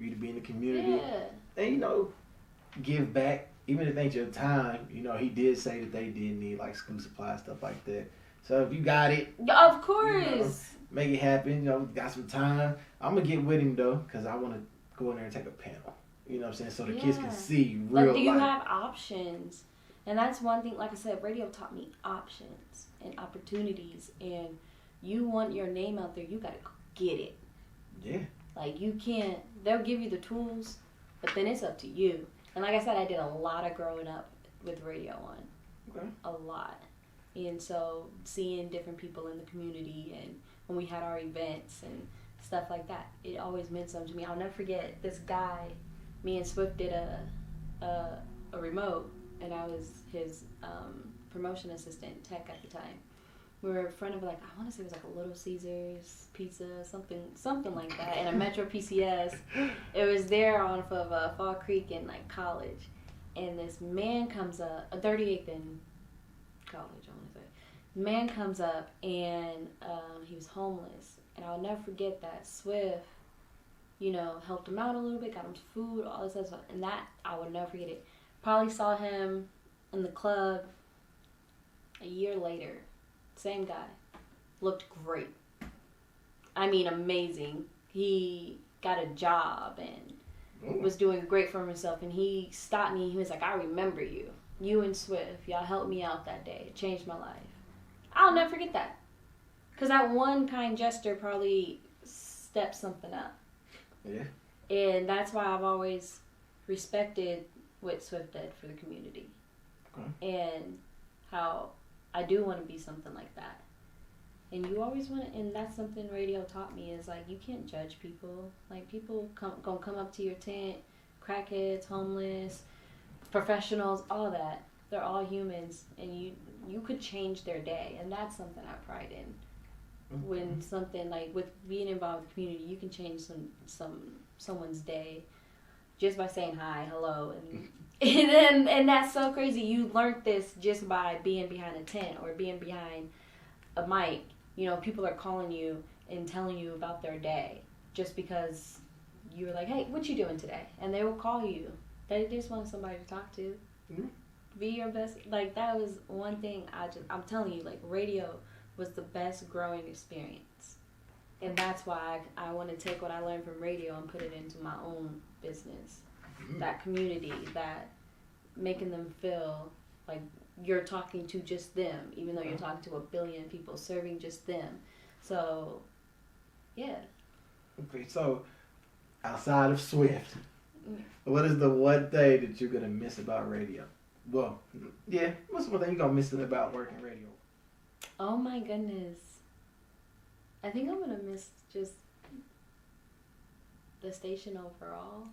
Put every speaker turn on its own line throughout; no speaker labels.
for you to be in the community.
Yeah.
And, you know, give back. Even if it ain't your time, you know, he did say that they did need, like, school supply, stuff like that. So if you got it.
Of course.
You know, make it happen. You know, got some time. I'm going to get with him, though, because I want to go in there and take a panel. You know what I'm saying? So the kids can see real
like, do you
life.
have options? And that's one thing, like I said, radio taught me options and opportunities. And you want your name out there, you got to get it.
Yeah.
Like, you can't, they'll give you the tools, but then it's up to you. And like I said, I did a lot of growing up with radio on.
Okay.
A lot. And so seeing different people in the community and when we had our events and stuff like that, it always meant something to me. I'll never forget this guy, me and Swift did a remote, and I was his promotion assistant, tech at the time. We were in front of, like, I want to say it was like a Little Caesars pizza, something like that, and a Metro PCS. It was there off of Fall Creek in, like, college. And this man comes up, a 38th in college, I want to say. Man comes up, and he was homeless. And I'll never forget that Swift, you know, helped him out a little bit, got him food, all this other stuff. And that, I will never forget it. Probably saw him in the club a year later. Same guy. Looked great. I mean, amazing. He got a job and was doing great for himself. And he stopped me. He was like, I remember you. You and Swift. Y'all helped me out that day. It changed my life. I'll never forget that. Because that one kind gesture probably stepped something up.
Yeah.
And that's why I've always respected what Swift did for the community.
Okay.
And how I do want to be something like that. And you always want to, and that's something radio taught me, is like, you can't judge people. Like, people gonna come up to your tent, crackheads, homeless, professionals, all that. They're all humans, and you could change their day, and that's something I pride in. When something, like, with being involved with the community, you can change someone's day just by saying hi, hello, and that's so crazy. You learned this just by being behind a tent or being behind a mic. You know, people are calling you and telling you about their day just because you were like, hey, what you doing today? And they will call you. They just want somebody to talk to.
Mm-hmm.
Be your best. Like, that was one thing I'm telling you, like, radio was the best growing experience. And that's why I want to take what I learned from radio and put it into my own business. Mm-hmm. That community, that making them feel like you're talking to just them, even though you're talking to a billion people, serving just them. So, yeah.
Okay, so outside of Swift, what is the one thing that you're going to miss about radio? Well, yeah, what's one thing you're going to miss about working radio?
Oh my goodness. I think I'm going to miss just the station overall.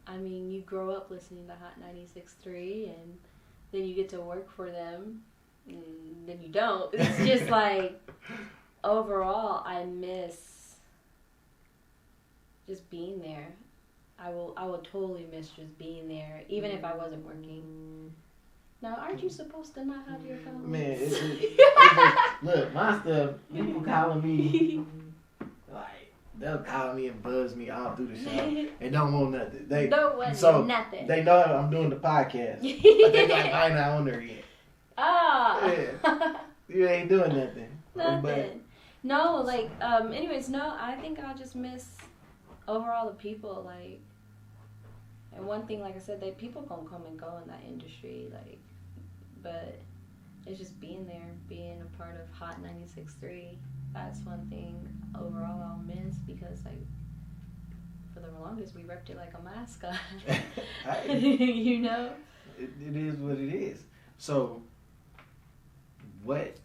I mean, you grow up listening to Hot 96.3 and then you get to work for them and then you don't. It's just like, overall, I miss just being there. I will totally miss just being there, even if I wasn't working. Now, aren't you supposed to not have your phone?
Man, look, my stuff, people calling me, like, they'll call me and buzz me all through the show and don't want nothing. They
don't want nothing.
They know I'm doing the podcast, but they like, I ain't not on there yet.
Ah.
Yeah. You ain't doing nothing.
Nothing.
But,
no, like, anyways, no, I think I'll just miss overall the people, like, and one thing, like I said, that people gonna come and go in that industry, like, but it's just being there, being a part of Hot 96.3. That's one thing overall I'll miss, because, like, for the longest we repped it like a mascot. You know?
It is what it is. So, what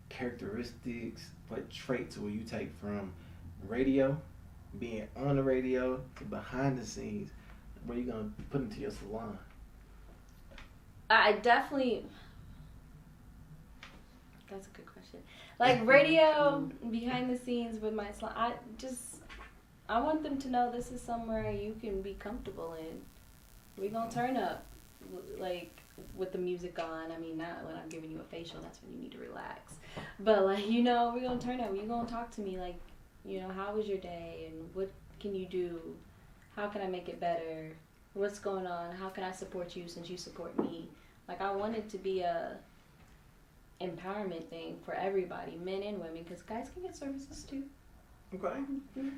characteristics, what traits will you take from radio, being on the radio, to behind the scenes, where you going to put into your salon?
I definitely... That's a good question. Like, radio, behind the scenes with my salon, I want them to know this is somewhere you can be comfortable in. We gonna turn up, like, with the music on. I mean, not when I'm giving you a facial, that's when you need to relax. But, like, you know, we're gonna turn up. You gonna talk to me, like, you know, how was your day and what can you do how can I make it better? What's going on? How can I support you since you support me? Like, I want it to be a empowerment thing for everybody, men and women, because guys can get services too.
Okay.
Mm-hmm.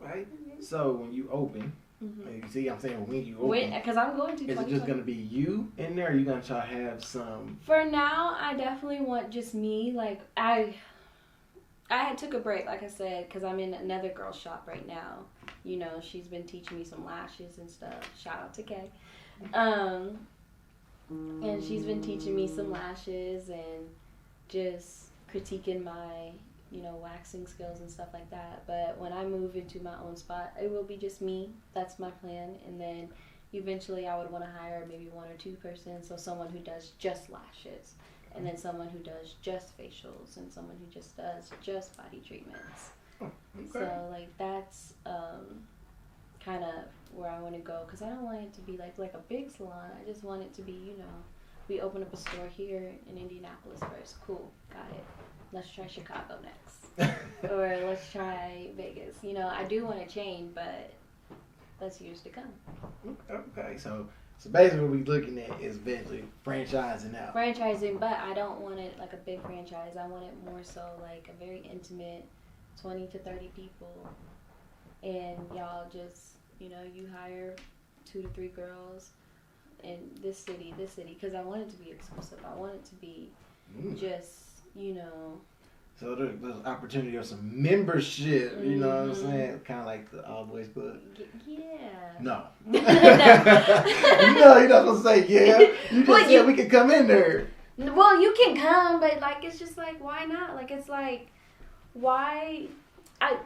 Okay. So when you open, you see, I'm saying when you open,
because I'm going to.
Is it just gonna be you in there? Or are you gonna try to have some?
For now, I definitely want just me. Like I had took a break, like I said, because I'm in another girl shop right now. You know, she's been teaching me some lashes and stuff. Shout out to Kay. And she's been teaching me some lashes and just critiquing my, waxing skills and stuff like that. But when I move into my own spot, it will be just me. That's my plan. And then eventually I would want to hire maybe one or two persons. So someone who does just lashes, and then someone who does just facials, and someone who just does just body treatments.
Oh, okay.
So, like, that's kind of where I want to go, because I don't want it to be like a big salon. I just want it to be, we open up a store here in Indianapolis first. Cool, got it. Let's try Chicago next. Or let's try Vegas. I do want a chain, but that's years to come.
Okay, so basically what we're looking at is eventually franchising out.
Franchising, but I don't want it like a big franchise. I want it more so like a very intimate, 20 to 30 people. And y'all just, you hire 2 to 3 girls in this city, because I want it to be exclusive. I want it to be just,
So there's opportunity of some membership, you know what I'm saying? Kind of like the All Boys Club.
Yeah.
No.
No.
You're not going to say yeah. You just said we could come in there.
Well, you can come, but, like, it's just like, why not? Like, it's like, why...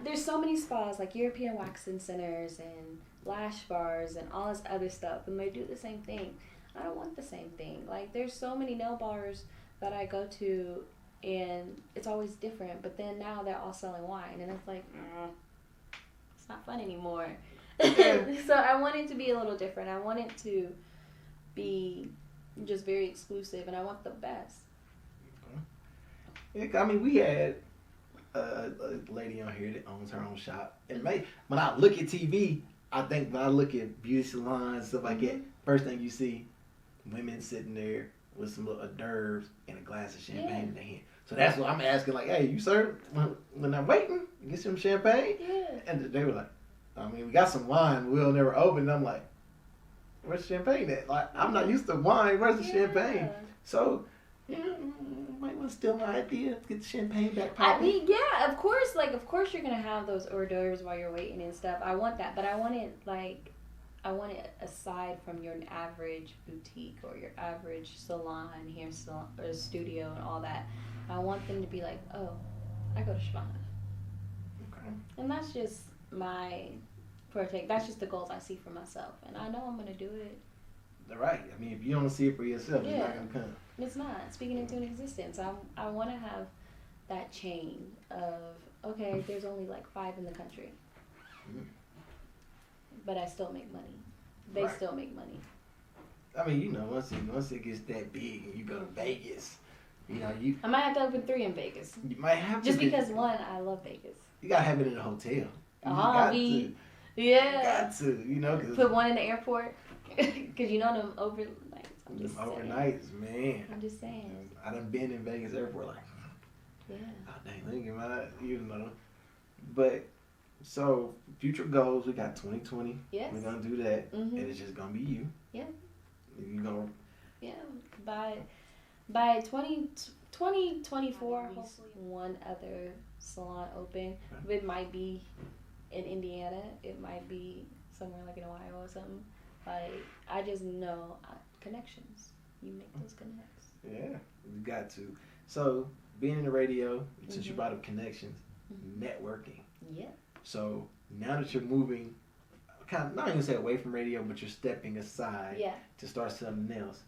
there's so many spas, like European waxing centers and lash bars and all this other stuff, and they do the same thing. I don't want the same thing. Like, there's so many nail bars that I go to, and it's always different, but then now they're all selling wine, and it's like, it's not fun anymore. So I want it to be a little different. I want it to be just very exclusive, and I want the best.
I mean, we had a lady on here that owns her own shop, and when I look at TV, I think when I look at beauty salons, stuff like that, first thing you see, women sitting there with some little hors d'oeuvres and a glass of champagne in their hand. So that's what I'm asking, like, hey, you serve, when I'm waiting, you get some champagne?
Yeah.
And they were like, I mean, we got some wine, we'll never open. And I'm like, where's the champagne at? Like, I'm not used to wine, where's the champagne? So, might want to steal my idea, get the champagne back popping.
I mean, yeah, of course you're going to have those hors d'oeuvres while you're waiting and stuff. I want that, but I want it aside from your average boutique or your average salon, hair salon, or studio and all that. I want them to be like, oh, I go to Shivana.
Okay.
And that's just my partake. That's just the goals I see for myself. And I know I'm going to do it.
Right. I mean, if you don't see it for yourself, it's not going to come.
It's not. Speaking into an existence. I want to have that chain of, okay, there's only like 5 in the country. But I still make money. They still make money.
I mean, once it gets that big and you go to Vegas,
I might have to open 3 in Vegas.
You might have to.
Just because, one, I love Vegas.
You got to have it in a hotel. You
got to.
Yeah. You got to,
Put one in the airport. Because them overnights.
Overnights, man.
I'm just saying.
I done been in Vegas airport like,
yeah.
Oh, dang, let me get my, But, so, future goals, we got 2020.
Yes.
We're going to do that. And it's just going to be you.
Yeah.
You're going to.
Yeah. By 2024, hopefully one other salon open. It might be in Indiana. It might be somewhere like in Ohio or something. Like, I just know connections. You make those connects.
Yeah, you got to. So, being in the radio, since you brought up connections, networking.
Yeah.
So, now that you're moving, kind of, not even say away from radio, but you're stepping aside to start something else,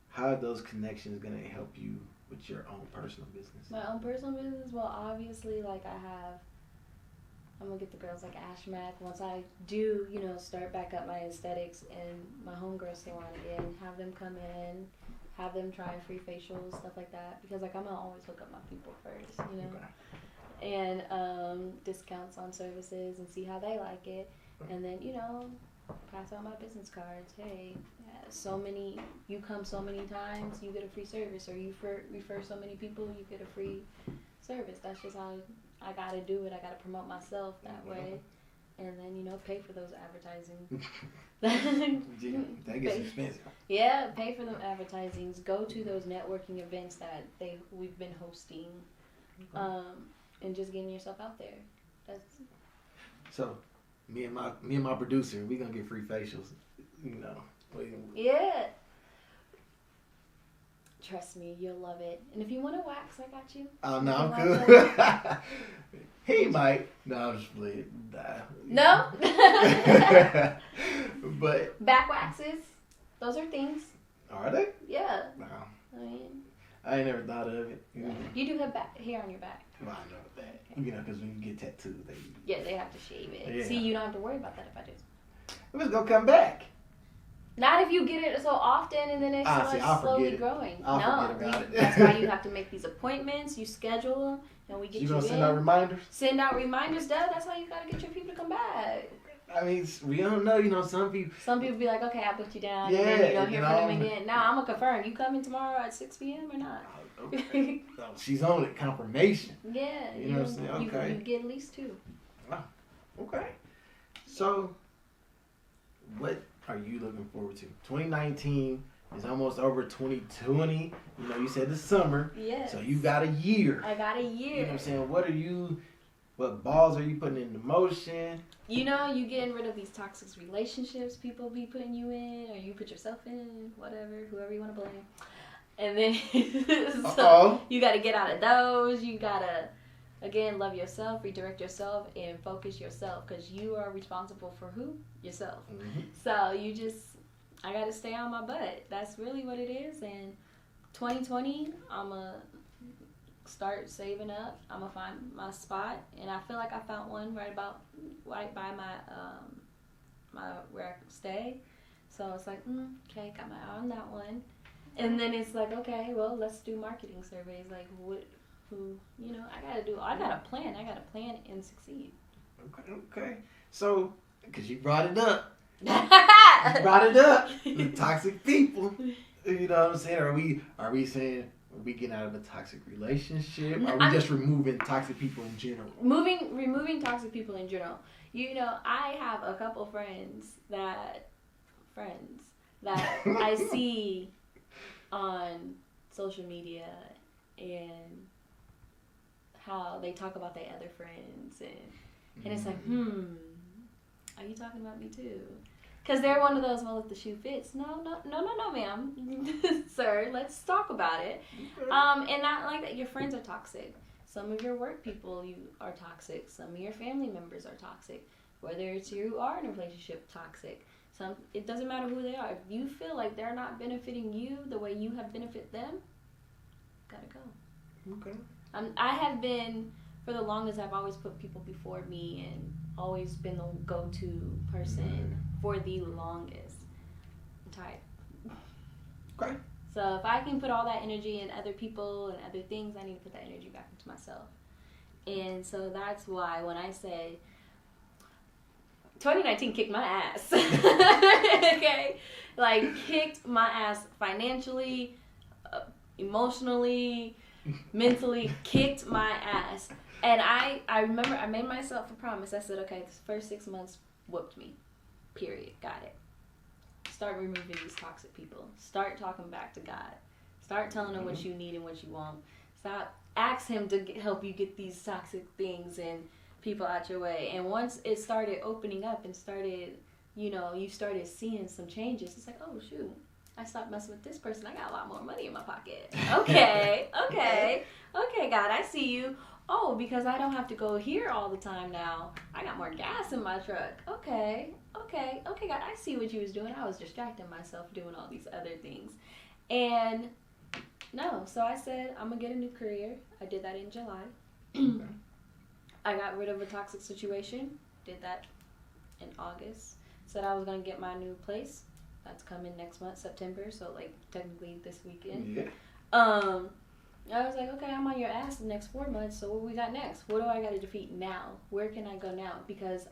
how are those connections going to help you with your own personal business?
My own personal business? Well, obviously, like, I'm going to get the girls like Ashmack. Once I do, start back up my aesthetics and my homegirl salon again, have them come in, have them try free facials, stuff like that. Because, like, I'm going to always hook up my people first, And discounts on services and see how they like it. And then, pass out my business cards. Hey, you come so many times, you get a free service, or you refer so many people, you get a free service. That's just how I gotta do it. I gotta promote myself that way, and then pay for those advertising.
That gets expensive.
Yeah, pay for them advertisings. Go to those networking events that we've been hosting, and just getting yourself out there. That's
so. Me and my producer, we gonna get free facials.
Yeah. Trust me, you'll love it. And if you want to wax, I got you.
Oh no, I'm cool. He might. No, I'm just playing.
Nah. No.
But
back waxes, those are things.
Are they?
Yeah.
No.
I mean,
I ain't never thought of it.
You do have hair on your back.
Well, I know that. Because when you get tattoos,
they have to shave it.
Yeah.
See, you don't have to worry about that if I do.
It's gonna come back.
Not if you get it so often and then it's slowly growing.
I'll forget about it.
That's why you have to make these appointments. You schedule them, and we get you in. You
gonna send out reminders?
Send out reminders, Dad. That's how you gotta get your people to come back.
I mean, we don't know. Some people.
Some people be like, okay, I'll put you down.
Yeah,
and then you don't hear from them again. Now I'm gonna confirm. You coming tomorrow at 6 p.m. or not?
Okay. She's on it. Confirmation.
Yeah.
You know what I'm saying? Okay.
You get at least 2.
Oh, okay. So, what are you looking forward to? 2019 is almost over. 2020. You said the summer.
Yes.
So you got a year.
I got a year.
You know what I'm saying? What balls are you putting into motion?
You getting rid of these toxic relationships people be putting you in, or you put yourself in, whoever you want to blame. And then, so you got to get out of those. You got to, again, love yourself, redirect yourself, and focus yourself, because you are responsible for who? Yourself.
Mm-hmm.
So I got to stay on my butt. That's really what it is. And 2020, I'm going to start saving up. I'm going to find my spot. And I feel like I found one right by my where I stay. So it's like, okay, got my eye on that one. And then it's like, okay, well, let's do marketing surveys. Like, I got to plan. I got to plan and succeed.
Okay. So, because you brought it up. The toxic people. You know what I'm saying? Are we saying, are we getting out of a toxic relationship? Are we just removing toxic people in general?
Removing toxic people in general. I have a couple friends that I see on social media, and how they talk about their other friends, and it's like, are you talking about me too? Because they're one of those, well, if the shoe fits. No, ma'am. Sir, let's talk about it. And not like that. Your friends are toxic. Some of your work people are toxic. Some of your family members are toxic. Whether it's you are in a relationship, toxic. It doesn't matter who they are. If you feel like they're not benefiting you the way you have benefited them, gotta go.
Okay.
I have been, for the longest, I've always put people before me and always been the go-to person for the longest. I'm tired.
Okay.
So if I can put all that energy in other people and other things, I need to put that energy back into myself. And so that's why when I say 2019 kicked my ass. Okay? Like, kicked my ass financially, emotionally, mentally, kicked my ass. And I remember I made myself a promise. I said, okay, this first 6 months whooped me. Period. Got it. Start removing these toxic people. Start talking back to God. Start telling him what you need and what you want. Stop. Ask him to help you get these toxic things and people out your way. And once it started opening up and started, you started seeing some changes, it's like, oh, shoot. I stopped messing with this person. I got a lot more money in my pocket. Okay, God, I see you. Oh, because I don't have to go here all the time now. I got more gas in my truck. Okay, God, I see what you was doing. I was distracting myself doing all these other things. And no, so I said, I'm going to get a new career. I did that in July. I got rid of a toxic situation. Did that in August. Said I was going to get my new place. That's coming next month, September. So, like, technically this weekend.
Yeah.
I was like, okay, I'm on your ass the next 4 months. So what we got next? What do I got to defeat now? Where can I go now? Because